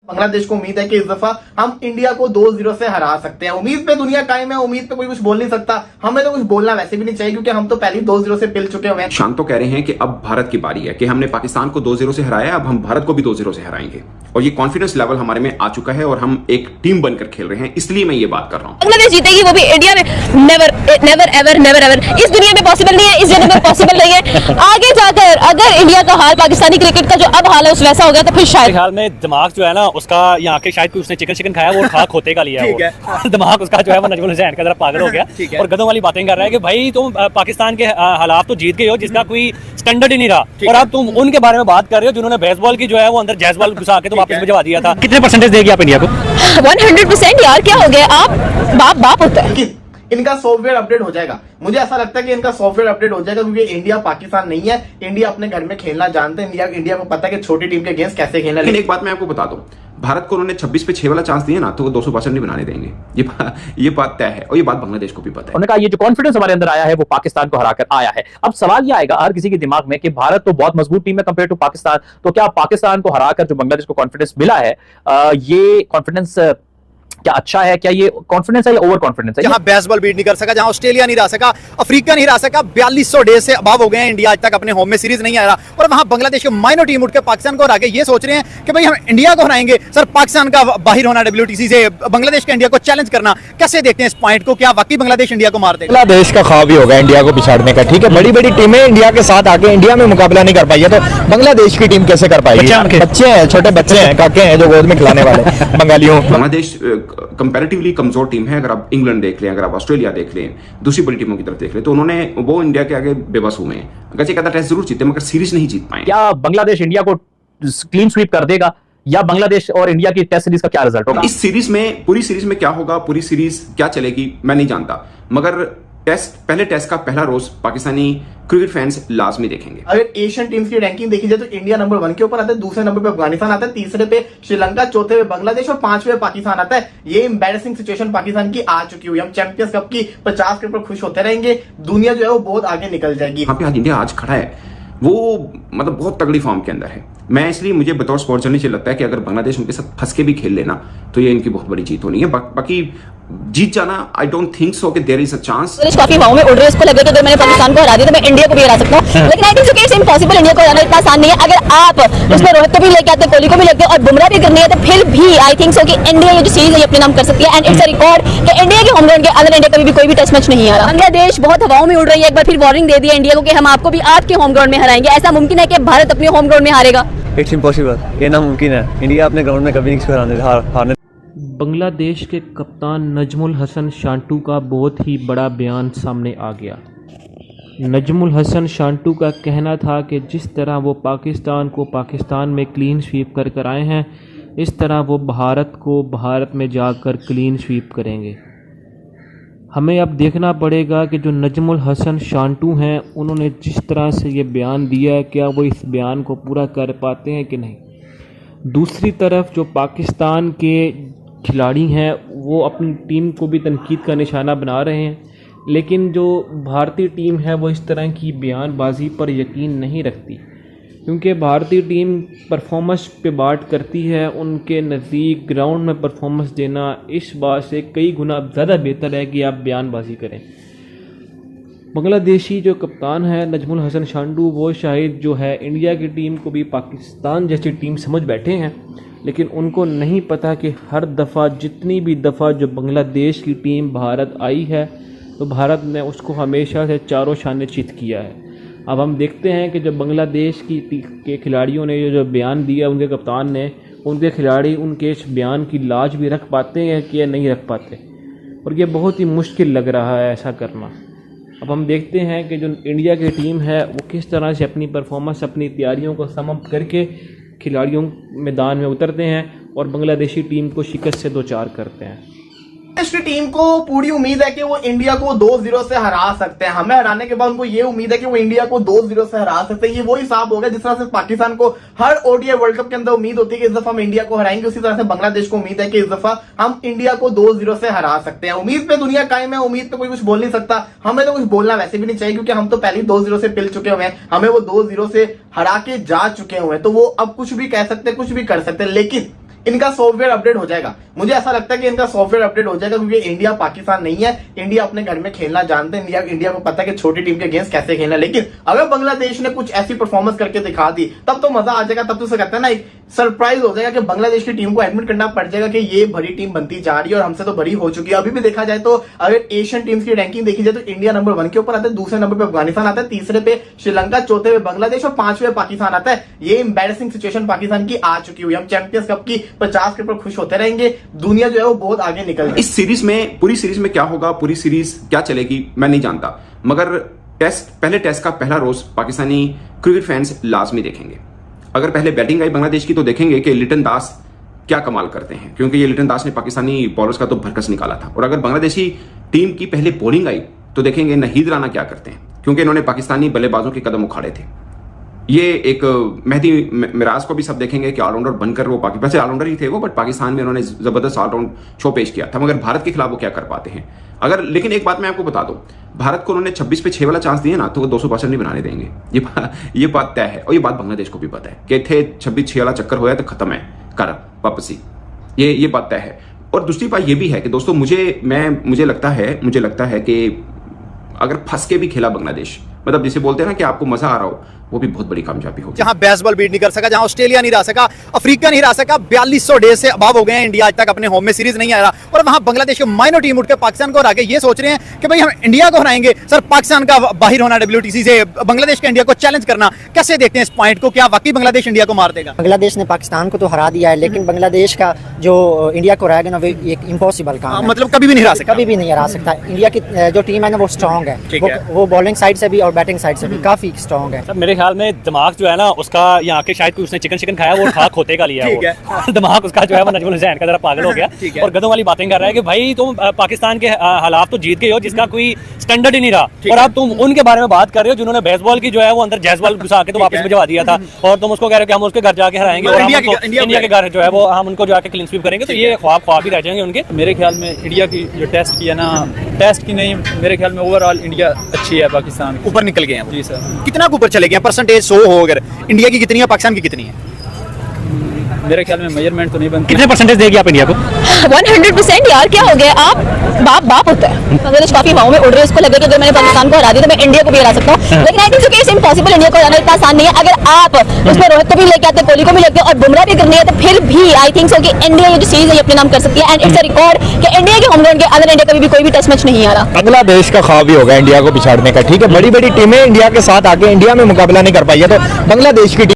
बांग्लादेश को उम्मीद है कि इस दफा हम इंडिया को 2-0 से हरा सकते हैं। उम्मीद पे दुनिया कायम है, उम्मीद पे कोई कुछ बोल नहीं सकता। हमें तो कुछ बोलना वैसे भी नहीं चाहिए क्योंकि हम तो पहले ही 2-0 से पिल चुके हुए हैं। शांतो कह रहे हैं कि अब भारत की बारी है कि हमने पाकिस्तान को 2-0 से हराया, अब हम भारत को भी 2-0 से हराएंगे और ये कॉन्फिडेंस लेवल हमारे में आ चुका है और हम एक टीम बनकर खेल रहे हैं, इसलिए मैं ये बात कर रहा हूँ। बांग्लादेश जीतेगी, वो भी इंडिया में। नेवर एवर इस दुनिया में पॉसिबल नहीं है, इस जगह में पॉसिबल नहीं है। आगे जाकर अगर इंडिया का हाल पाकिस्तानी क्रिकेट का जो अब हाल है उस वैसा हो गया तो फिर शायद ख्याल में दिमाग जो है ना उसका यहाँ के शायद उसने चिकन खाया वो खा खोते का लिया है दिमाग उसका जो है वो नजमुल हुसैन का जरा पागल हो गया और गधों वाली बातें कर रहा है कि भाई तुम पाकिस्तान के हालात तो जीत गए हो जिसका कोई स्टैंडर्ड ही नहीं रहा और अब तुम उनके बारे में बात कर रहे हो जिन्होंने बेसबॉल की जो है वो अंदर जैसबॉल घुसा के तो वापस भिजवा दिया था। कितने परसेंटेज देगी आप इंडिया को? 100% यार, क्या हो गया? आप बाप होता है। इनका सॉफ्टवेयर अपडेट हो जाएगा। मुझे ऐसा लगता है कि इनका सॉफ्टवेयर अपडेट हो जाएगा क्योंकि इंडिया पाकिस्तान नहीं है। इंडिया अपने घर में खेलना जानते हैं। इंडिया को पता है कि छोटी टीम के अगेंस्ट कैसे खेलना। लेकिन एक बात मैं आपको बता दूं, भारत को उन्होंने 26 पे 6 वाला चांस दिया ना तो वो 200% नहीं बनाने देंगे। ये बात तय है और ये बात बांग्लादेश को भी पता है। उन्होंने कहा ये जो कॉन्फिडेंस हमारे अंदर आया है वो पाकिस्तान को हराकर आया है। अब सवाल ये आएगा हर किसी के दिमाग में कि भारत तो बहुत मजबूत टीम है कंपेयर टू पाकिस्तान, तो क्या पाकिस्तान को हराकर जो बांग्लादेश को कॉन्फिडेंस मिला है ये कॉन्फिडेंस क्या अच्छा है? क्या ये कॉन्फिडेंस है या ओवर कॉन्फिडेंस है? जहां बेसबॉल बीट नहीं कर सका, जहां ऑस्ट्रेलिया नहीं रह सका, अफ्रीका नहीं रह सका, 4200 डेज से अभाव हो गए हैं। इंडिया आज तक अपने होम में सीरीज नहीं आया और वहां बांग्लादेश की माइनर टीम उठ के पाकिस्तान को हरा के ये सोच रहे हैं कि भाई हम इंडिया को हराएंगे। सर, पाकिस्तान का बाहर होना WTC से, बांग्लादेश का इंडिया को चैलेंज करना, कैसे देखते हैं इस पॉइंट को? क्या वाकई बांग्लादेश इंडिया को मार देगा? बांग्लादेश का ख्वाब ही होगा इंडिया को पिछाड़ने का। ठीक है, बड़ी बड़ी टीमें इंडिया के साथ आके इंडिया में मुकाबला नहीं कर पाई है तो बांग्लादेश की टीम कैसे कर पाएगी? बच्चे हैं, छोटे बच्चे हैं, काके हैं जो गोद में खिलाने वाले बंगालियों। बांग्लादेश कंपैरेटिवली कमजोर टीम है। अगर आप इंग्लैंड देख लें, अगर आप ऑस्ट्रेलिया देख लें, दूसरी बड़ी टीमों की तरफ देख लें तो वो इंडिया के आगे बेबस हुए हैं। अगर एक आधा टेस्ट जरूर जीते मगर सीरीज नहीं जीत पाए। क्या बांग्लादेश इंडिया को क्लीन स्वीप कर देगा या बांग्लादेश और इंडिया की टेस्ट सीरीज का क्या रिजल्ट होगा? इस सीरीज में, पूरी सीरीज में क्या होगा, पूरी सीरीज क्या चलेगी मैं नहीं जानता, मगर पहले टेस्ट का पहला रोज पाकिस्तानी क्रिकेट फैंस लाजमी देखेंगे। अगर एशियन टीम्स की रैंकिंग देखी जाए तो इंडिया नंबर 1 के ऊपर आता है, दूसरे नंबर पे अफगानिस्तान आता है, तीसरे पे श्रीलंका, चौथे पे बांग्लादेश और 5वें पे पाकिस्तान आता है। ये एम्बैरेसिंग सिचुएशन पाकिस्तान की आ चुकी हुई है। हम चैंपियंस कप की 50 के ऊपर खुश होते रहेंगे, दुनिया जो है वो बहुत आगे निकल जाएगी। यहाँ पे आज इंडिया आज खड़ा है, वो मतलब बहुत तगड़ी फॉर्म के अंदर है। मैं इसलिए मुझे बतौर स्पोर्ट्स जर्नलिस्ट लगता है कि अगर बांग्लादेश उनके साथ फंस के भी खेल लेना तो ये इनकी बहुत बड़ी जीत होनी है। बाकी जीत जाना आई डोंट थिंक सो कि देयर इज अ चांस। काफी हवाओं में उड़ रहे हैं, इसको लगे कि अगर मैंने पाकिस्तान को हरा दिया तो मैं इंडिया को भी हरा सकता हूं, लेकिन I think it's impossible. India को हराना इतना आसान नहीं है। अगर आप उसमें रोहित को भी लेके आते, कोहली को भी लेके और बुमराह भी करनी है तो फिर भी आई थिंक सो कि इंडिया ये जो सीरीज है अपने नाम कर सकती है। एंड इट्स अ रिकॉर्ड कि इंडिया के होम ग्राउंड के अंदर इंडिया कभी भी कोई भी टेस्ट मैच नहीं हारा। बांग्लादेश बहुत हवाओं में उड़ रही है, एक बार फिर वार्निंग दे दी है इंडिया को कि हम आपको भी आपके होम ग्राउंड में हराएंगे। ऐसा मुमकिन है कि भारत अपने होम ग्राउंड में हारेगा? इट्स इम्पॉसिबल, ये नामुमकिन है। इंडिया अपने ग्राउंड में कभी नहीं हारने। बांग्लादेश के कप्तान नजमुल हसन शांटू का बहुत ही बड़ा बयान सामने आ गया। नजमुल हसन शांटू का कहना था कि जिस तरह वो पाकिस्तान को पाकिस्तान में क्लीन स्वीप कर आए हैं, इस तरह वो भारत को भारत में जाकर क्लीन स्वीप करेंगे। हमें अब देखना पड़ेगा कि जो नजमुल हसन शांटू हैं उन्होंने जिस तरह से ये बयान दिया है क्या वो इस बयान को पूरा कर पाते हैं कि नहीं। दूसरी तरफ जो पाकिस्तान के खिलाड़ी हैं वो अपनी टीम को भी तनकीद का निशाना बना रहे हैं, लेकिन जो भारतीय टीम है वो इस तरह की बयानबाजी पर यकीन नहीं रखती क्योंकि भारतीय टीम परफॉर्मेंस पे बात करती है। उनके नज़दीक ग्राउंड में परफॉर्मेंस देना इस बात से कई गुना ज़्यादा बेहतर है कि आप बयानबाजी करें। बांग्लादेशी जो कप्तान है नजमुल हसन शांटू वो शायद जो है इंडिया की टीम को भी पाकिस्तान जैसी टीम समझ बैठे हैं, लेकिन उनको नहीं पता कि हर दफ़ा जितनी भी दफ़ा जो बांग्लादेश की टीम भारत आई है तो भारत ने उसको हमेशा से चारों शाने चित किया है। अब हम देखते हैं कि जब बांग्लादेश के खिलाड़ियों ने जो बयान दिया उनके कप्तान ने, उनके खिलाड़ी उनके इस बयान की लाज भी रख पाते हैं कि नहीं रख पाते, और ये बहुत ही मुश्किल लग रहा है ऐसा करना। अब हम देखते हैं कि जो इंडिया की टीम है वो किस तरह से अपनी परफॉर्मेंस, अपनी तैयारियों को समअप करके खिलाड़ियों मैदान में उतरते हैं और बांग्लादेशी टीम को शिकस्त से दो चार करते हैं। बांग्लादेश की टीम को पूरी उम्मीद है कि वो इंडिया को 2-0 से हरा सकते हैं। हमें हराने के बाद उनको ये उम्मीद है कि वो इंडिया को 2-0 से हरा सकते हैं। ये वो हिसाब हो गया जिस तरह से पाकिस्तान को हर ओडीआई वर्ल्ड कप के अंदर उम्मीद होती है कि इस दफा हम इंडिया को हराएंगे, उसी तरह से बांग्लादेश को उम्मीद है कि इस दफा हम इंडिया को 2-0 से हरा सकते हैं। उम्मीद पे दुनिया कायम है, उम्मीद पे कोई कुछ बोल नहीं सकता। हमें तो कुछ बोलना वैसे भी नहीं चाहिए क्योंकि हम तो पहले ही 2-0 से पिल चुके हुए हैं। हमें वो 2-0 से हरा के जा चुके हुए हैं, तो वो अब कुछ भी कह सकते हैं, कुछ भी कर सकते हैं। लेकिन इनका सॉफ्टवेयर अपडेट हो जाएगा। मुझे ऐसा लगता है कि इनका सॉफ्टवेयर अपडेट हो जाएगा, क्योंकि इंडिया पाकिस्तान नहीं है। इंडिया अपने घर में खेलना जानते हैं, इंडिया को पता है कि छोटी टीम के अगेंस्ट कैसे खेलना है। लेकिन अगर बांग्लादेश ने कुछ ऐसी परफॉर्मेंस करके दिखा दी तब तो मजा आ जाएगा। तब तो उसे कहते हैं ना, एक सरप्राइज हो जाएगा कि बांग्लादेश की टीम को एडमिट करना पड़ जाएगा कि ये बड़ी टीम बनती जा रही है और हमसे तो बड़ी हो चुकी है। अभी भी देखा जाए तो अगर एशियन टीम्स की रैंकिंग देखी जाए तो इंडिया नंबर 1 के ऊपर आता है, दूसरे नंबर पे अफगानिस्तान आता है, तीसरे पे श्रीलंका, चौथे पे बांग्लादेश और 5वें पाकिस्तान आता है। ये एम्बैरेसिंग सिचुएशन पाकिस्तान की आ चुकी हुई है। हम चैंपियंस कप की 50 के ऊपर खुश होते रहेंगे, दुनिया जो है वो बहुत आगे निकल गई। इस सीरीज में, पूरी सीरीज में क्या होगा, पूरी सीरीज क्या चलेगी, मैं नहीं जानता। मगर पहले टेस्ट का पहला रोज पाकिस्तानी क्रिकेट फैंस लाजमी देखेंगे। अगर पहले बैटिंग आई बांग्लादेश की तो देखेंगे कि लिटन दास क्या कमाल करते हैं, क्योंकि ये लिटन दास ने पाकिस्तानी बॉलर्स का तो भरकस निकाला था। और अगर बांग्लादेशी टीम की पहले बॉलिंग आई तो देखेंगे नहीद राना क्या करते हैं, क्योंकि इन्होंने पाकिस्तानी बल्लेबाजों के कदम उखाड़े थे। ये एक मेहदी मिराज को भी सब देखेंगे कि ऑलराउंडर बनकर वो वैसे ऑलराउंडर ही थे वो, बट पाकिस्तान में उन्होंने जबरदस्त ऑलराउंड शो पेश किया था। मगर भारत के खिलाफ वो क्या कर पाते हैं अगर। लेकिन एक बात मैं आपको बता दूं, भारत को उन्होंने 26 पे 6 वाला चांस दिया ना तो वो 200% नहीं बनाने देंगे। ये बात तय है, और ये बात बांग्लादेश को भी पता है कि थे 26-6 वाला चक्कर होया तो खत्म है, कर वापसी, ये बात तय है। और दूसरी बात ये भी है कि दोस्तों मुझे लगता है कि अगर फंस के भी खेला बांग्लादेश, मतलब जिसे बोलते हैं ना कि आपको मजा आ रहा हो, वो भी बहुत बड़ी कामयाबी होगी। जहां बेसबॉल बीट नहीं कर सका, जहां ऑस्ट्रेलिया नहीं रह सका, अफ्रीका नहीं रह सका, 4200 डेज से अबाव हो गए हैं, इंडिया आज तक अपने होम में सीरीज नहीं आया। और वहां बांग्लादेश की माइनर टीम उठ के पाकिस्तान को हरा के ये सोच रहे हैं कि भाई हम इंडिया को हराएंगे। सर, पाकिस्तान का बाहर होना WTC से, बांग्लादेश का इंडिया को चैलेंज करना, कैसे देखते हैं इस पॉइंट को? क्या वाकई बांग्लादेश इंडिया को मार देगा? बांग्लादेश ने पाकिस्तान को तो हरा दिया है, लेकिन बांग्लादेश का जो इंडिया को हराएगा ना, वो एक इम्पॉसिबल काम है। मतलब कभी भी नहीं हरा सकता, कभी भी नहीं हरा सकता। इंडिया की जो टीम है ना वो स्ट्रॉन्ग है, वो बॉलिंग साइड से भी और बैटिंग साइड से भी काफी स्ट्रॉन्ग है। मेरे ख्याल में दिमाग जो है ना उसका, यहाँ के शायद कोई उसने चिकन खाया, वो खा खोते का लिया है वो। दिमाग उसका जो है वो नजमुल हुसैन का जरा पागल हो गया और गधों वाली बातें कर रहा है कि भाई तुम पाकिस्तान के हालात तो जीत गए हो जिसका कोई स्टैंडर्ड ही नहीं रहा, और अब तुम उनके बारे में बात कर रहे हो जिन्होंने बेसबॉल की जो है वो अंदर जैसबॉल घुसा के तो वापस भिजवा दिया था, और तुम उसको कह रहे हो कि हम उसके घर जाके हराएंगे और इंडिया के घर जो है वो हम उनको जाके क्लीन स्वीप करेंगे। तो ये ख्वाब ही रह जाएंगे उनके। मेरे ख्याल में इंडिया की जो टेस्ट की है ना, टेस्ट की नहीं, मेरे ख्याल में ओवरऑल इंडिया अच्छी है, पाकिस्तान ऊपर निकल गए हैं। जी सर। कितना ऊपर चले गए? परसेंटेज 100 हो, अगर इंडिया की कितनी है, पाकिस्तान की कितनी है? मेरे ख्याल में मेजरमेंट तो नहीं बनती। कितने परसेंटेज देगी आप इंडिया को? 100% यार, क्या हो गया? आप बाप होता है। बांग्लादेश काफी हवाओं में उड़ रहे हैं, उसको लगे कि अगर मैंने पाकिस्तान को हरा दिया तो मैं इंडिया को भी हरा सकता हूँ। लेकिन आई थिंक सो कि इट्स इम्पॉसिबल, इंडिया को हराना इतना आसान नहीं है। अगर आप उसमें रोहित को भी लेके आते, कोहली को भी लेके और बुमराह भी करनी है, तो फिर भी आई थिंक सो कि इंडिया ये जो सीरीज है अपने नाम कर सकती है। एंड इट्स अ रिकॉर्ड कि इंडिया के होम ग्राउंड के अंदर इंडिया कभी भी कोई भी टेस्ट मैच नहीं हारा। बांग्लादेश का ख्वाब ही होगा इंडिया को पिछाड़ने का, ठीक है। बड़ी बड़ी टीमें इंडिया के साथ आके इंडिया में मुकाबला नहीं कर पाई है, तो बांग्लादेश की